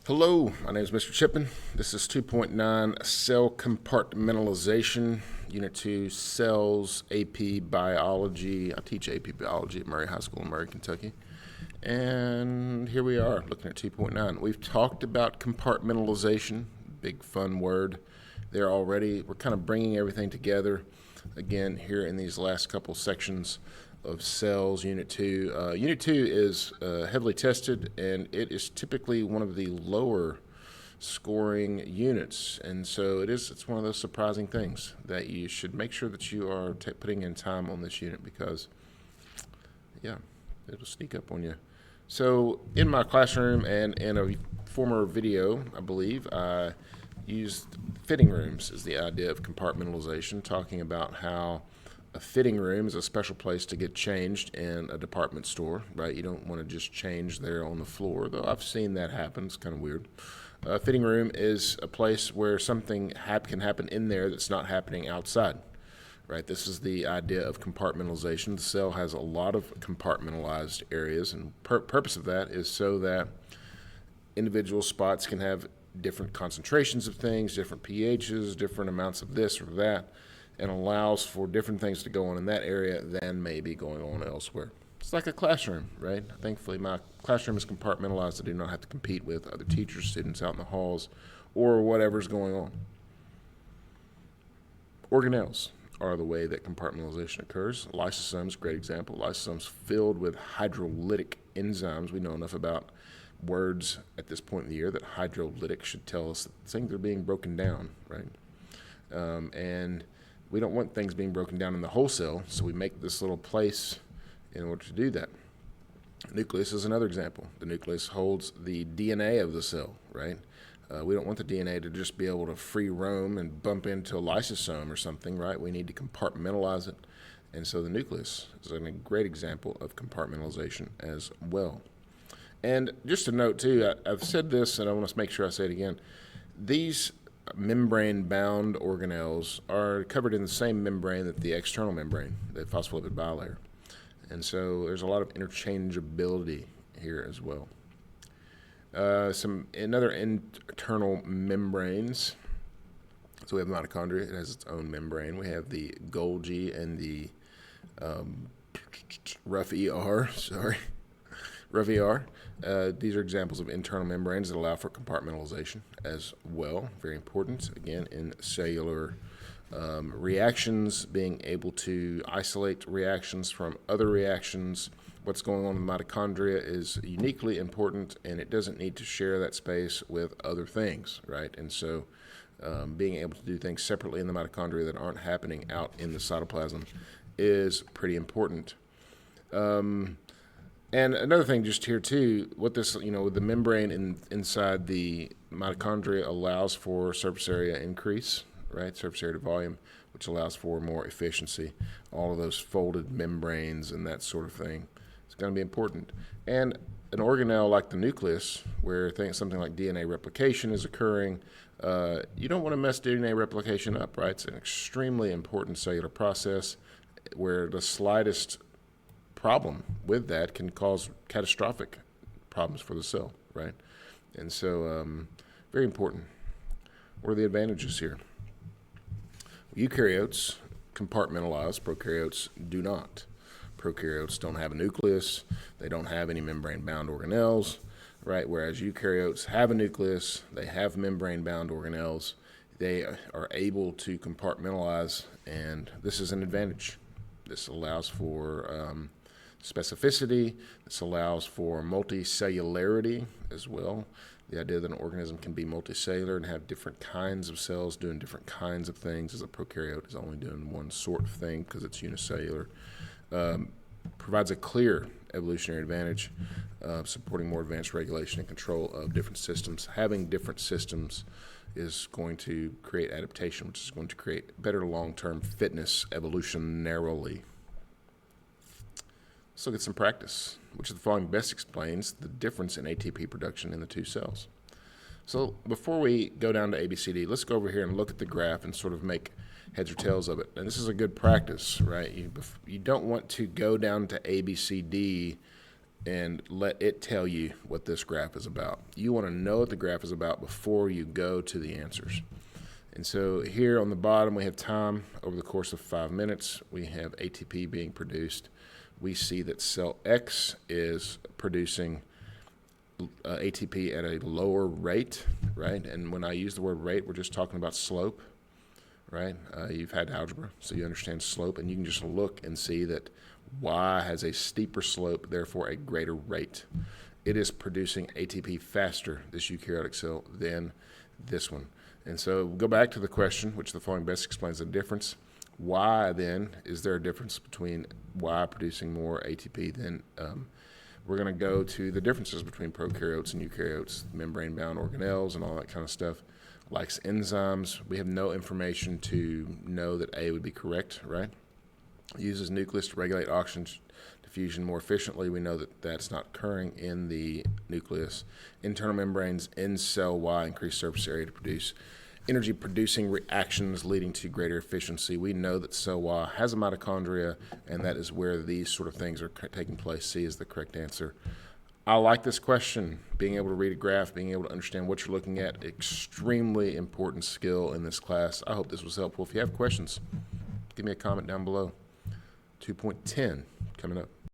Hello, my name is Mr. Chipman. This is 2.9 Cell Compartmentalization, Unit 2 Cells, AP Biology. I teach AP Biology at Murray High School in Murray, Kentucky. And here we are looking at 2.9. We've talked about compartmentalization, big fun word there already. We're kind of bringing everything together again here in these last couple sections of cells. Unit 2. Unit 2 is heavily tested, and it is typically one of the lower scoring units, and so it's one of those surprising things that you should make sure that you are putting in time on this unit, because it'll sneak up on you. So in my classroom and in a former video, I believe, I used fitting rooms as the idea of compartmentalization, talking about how a fitting room is a special place to get changed in a department store, right? You don't want to just change there on the floor, though I've seen that happen. It's kind of weird. A fitting room is a place where something can happen in there that's not happening outside, right? This is the idea of compartmentalization. The cell has a lot of compartmentalized areas, and purpose of that is so that individual spots can have different concentrations of things, different pHs, different amounts of this or that, and allows for different things to go on in that area than may be going on elsewhere. It's like a classroom, right? Thankfully, my classroom is compartmentalized. I do not have to compete with other teachers, students out in the halls, or whatever's going on. Organelles are the way that compartmentalization occurs. Lysosomes, great example. Lysosomes filled with hydrolytic enzymes. We know enough about words at this point in the year that hydrolytic should tell us that things are being broken down, right? And we don't want things being broken down in the whole cell, so we make this little place in order to do that. Nucleus is another example. The nucleus holds the DNA of the cell, right? We don't want the DNA to just be able to free roam and bump into a lysosome or something, right? We need to compartmentalize it. And so the nucleus is a great example of compartmentalization as well. And just to note, too, I've said this, and I want to make sure I say it again. These membrane-bound organelles are covered in the same membrane that the external membrane, the phospholipid bilayer. And so there's a lot of interchangeability here as well. Some other internal membranes. So we have mitochondria. It has its own membrane. We have the Golgi and the rough ER. These are examples of internal membranes that allow for compartmentalization as well. Very important, again, in cellular reactions, being able to isolate reactions from other reactions. What's going on in the mitochondria is uniquely important, and it doesn't need to share that space with other things, right? And so being able to do things separately in the mitochondria that aren't happening out in the cytoplasm is pretty important. And another thing just here too, what this, the membrane inside the mitochondria allows for surface area increase, right? Surface area to volume, which allows for more efficiency. All of those folded membranes and that sort of thing. It's going to be important. And an organelle like the nucleus, where something like DNA replication is occurring, you don't want to mess DNA replication up, right? It's an extremely important cellular process where the slightest problem with that can cause catastrophic problems for the cell, right? And so very important. What are the advantages here? Eukaryotes compartmentalize, prokaryotes do not. Prokaryotes don't have a nucleus, they don't have any membrane-bound organelles, right? Whereas eukaryotes have a nucleus, they have membrane-bound organelles, they are able to compartmentalize, and this is an advantage. This allows for specificity. This allows for multicellularity as well. The idea that an organism can be multicellular and have different kinds of cells doing different kinds of things, as a prokaryote is only doing one sort of thing because it's unicellular, provides a clear evolutionary advantage, supporting more advanced regulation and control of different systems. Having different systems is going to create adaptation, which is going to create better long-term fitness evolutionarily. Let's look at some practice, which the following best explains the difference in ATP production in the two cells. So before we go down to ABCD, let's go over here and look at the graph and sort of make heads or tails of it. And this is a good practice, right? You don't want to go down to ABCD and let it tell you what this graph is about. You want to know what the graph is about before you go to the answers. And so here on the bottom, we have time over the course of 5 minutes. We have ATP being produced. We see that cell X is producing ATP at a lower rate, right? And when I use the word rate, we're just talking about slope, right? You've had algebra, so you understand slope, and you can just look and see that Y has a steeper slope, therefore a greater rate. It is producing ATP faster, this eukaryotic cell, than this one. And so go back to the question, which the following best explains the difference. Why then is there a difference between Y producing more ATP than we're going to go to the differences between prokaryotes and eukaryotes, membrane-bound organelles and all that kind of stuff. Likes enzymes, we have no information to know that A would be correct, right? Uses nucleus to regulate oxygen diffusion more efficiently. We know that that's not occurring in the nucleus. Internal membranes in cell Y increase surface area to produce energy-producing reactions leading to greater efficiency. We know that cell Y has a mitochondria, and that is where these sort of things are taking place. C is the correct answer. I like this question. Being able to read a graph, being able to understand what you're looking at, extremely important skill in this class. I hope this was helpful. If you have questions, give me a comment down below. 2.10 coming up.